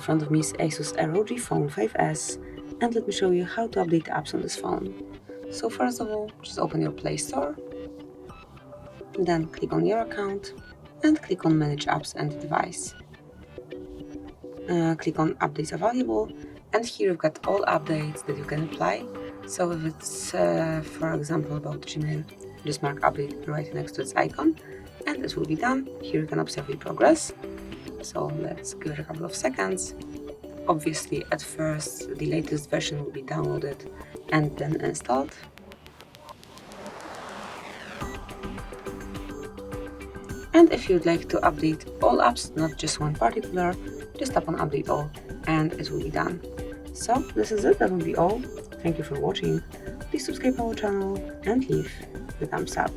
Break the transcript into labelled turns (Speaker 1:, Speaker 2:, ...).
Speaker 1: front of me is ASUS ROG Phone 5S, and let me show you how to update apps on this phone. So first of all, just open your Play Store, then click on your account and click on Manage Apps and Device. Click on Updates Available, and here you've got all updates that you can apply. So if it's, for example, about Gmail, just mark Update right next to its icon, and it will be done. Here you can observe the progress. So let's give it a couple of seconds. Obviously, at first, the latest version will be downloaded and then installed. And if you'd like to update all apps, not just one particular, just tap on Update All and it will be done. So this is it, that will be all. Thank you for watching. Please subscribe our channel and leave the thumbs up.